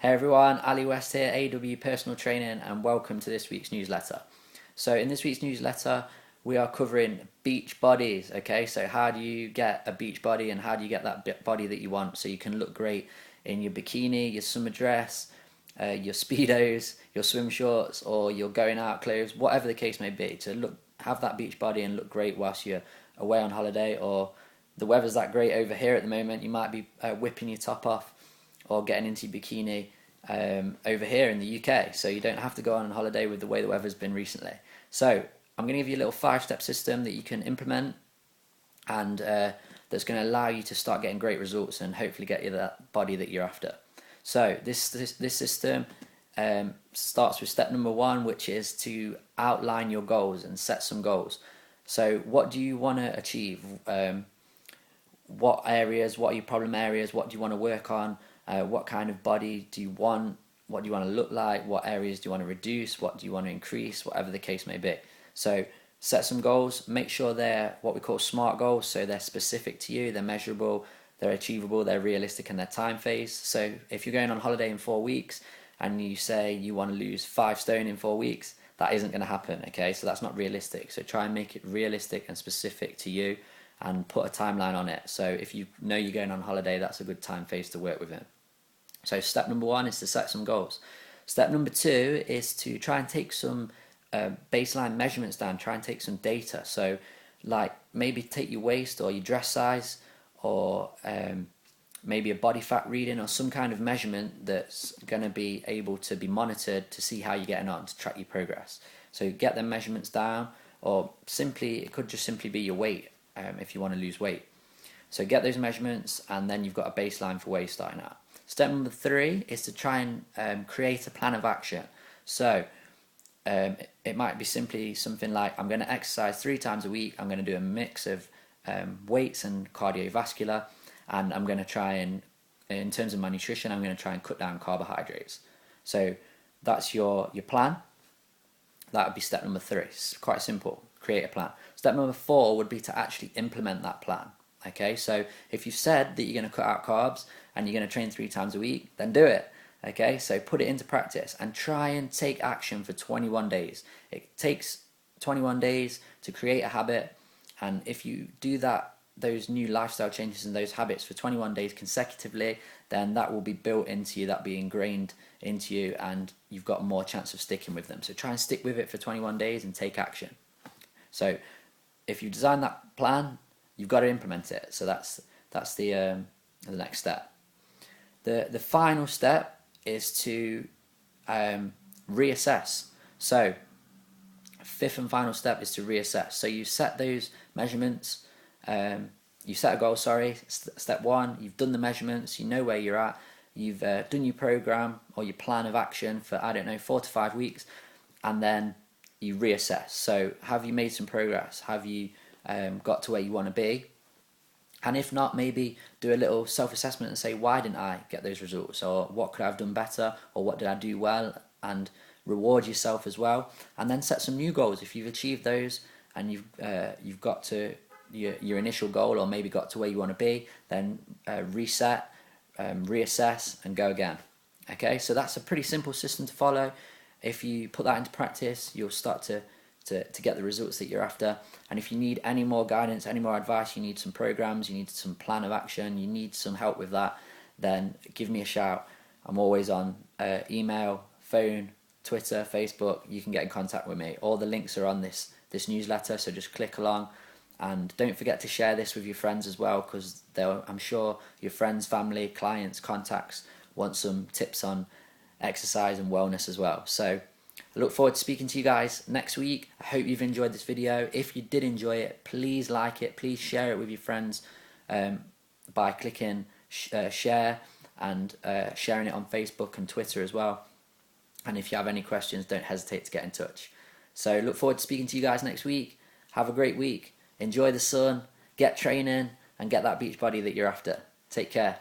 Hey everyone, Ali West here, AW Personal Training, and welcome to this week's newsletter. So in this week's newsletter, we are covering beach bodies, okay? So how do you get a beach body and how do you get that body that you want so you can look great in your bikini, your summer dress, your Speedos, your swim shorts, or your going out clothes, whatever the case may be, to have that beach body and look great whilst you're away on holiday, or the weather's that great over here at the moment, you might be whipping your top off or getting into your bikini over here in the UK, so you don't have to go on holiday with the way the weather's been recently. So I'm going to give you a little 5-step system that you can implement, and that's going to allow you to start getting great results and hopefully get you that body that you're after. So this system starts with step number 1, which is to outline your goals and set some goals. So what do you want to achieve? What areas, what are your problem areas, what do you want to work on? What kind of body do you want? What do you want to look like? What areas do you want to reduce? What do you want to increase? Whatever the case may be. So set some goals. Make sure they're what we call SMART goals. So they're specific to you, they're measurable, they're achievable, they're realistic, and they're time phased. So if you're going on holiday in 4 weeks and you say you want to lose 5 stone in 4 weeks, that isn't going to happen, okay? So that's not realistic. So try and make it realistic and specific to you and put a timeline on it. So if you know you're going on holiday, that's a good time phase to work within. So step number 1 is to set some goals. Step number 2 is to try and take some baseline measurements down, try and take some data. So like maybe take your waist or your dress size, or maybe a body fat reading, or some kind of measurement that's going to be able to be monitored to see how you're getting on, to track your progress. So get them measurements down, or it could just simply be your weight if you want to lose weight. So get those measurements, and then you've got a baseline for where you're starting at. Step number 3 is to try and create a plan of action. So it might be simply something like, I'm going to exercise 3 times a week, I'm going to do a mix of weights and cardiovascular, and I'm going to try and, in terms of my nutrition, I'm going to try and cut down carbohydrates. So that's your plan. That would be step number 3. It's quite simple. Create a plan. Step number 4 would be to actually implement that plan. Okay, so if you've said that you're going to cut out carbs and you're going to train 3 times a week, then do it. Okay, so put it into practice and try and take action for 21 days. It takes 21 days to create a habit, and if you do those new lifestyle changes and those habits for 21 days consecutively, then that will be built into you, that'll be ingrained into you, and you've got more chance of sticking with them. So try and stick with it for 21 days and take action. So if you design that plan, you've got to implement it. So that's the next step. The final step is to reassess. So 5th and final step is to reassess. So you set those measurements. You set a goal. Step 1. You've done the measurements. You know where you're at. You've done your program or your plan of action for 4 to 5 weeks, and then you reassess. So have you made some progress? Have you got to where you want to be? And if not, maybe do a little self-assessment and say, why didn't I get those results? Or what could I have done better? Or what did I do well? And reward yourself as well. And then set some new goals. If you've achieved those and you've got to your initial goal, or maybe got to where you want to be, then reset, reassess, and go again. Okay, so that's a pretty simple system to follow. If you put that into practice, you'll start to get the results that you're after. And if you need any more guidance, any more advice, you need some programs, you need some plan of action, you need some help with that, then give me a shout. I'm always on email, phone, Twitter, Facebook. You can get in contact with me. All the links are on this newsletter, so just click along. And don't forget to share this with your friends as well, because I'm sure your friends, family, clients, contacts want some tips on exercise and wellness as well. So I look forward to speaking to you guys next week. I hope you've enjoyed this video. If you did enjoy it, please like it. Please share it with your friends by clicking share, and sharing it on Facebook and Twitter as well. And if you have any questions, don't hesitate to get in touch. So look forward to speaking to you guys next week. Have a great week. Enjoy the sun, get training, and get that beach body that you're after. Take care.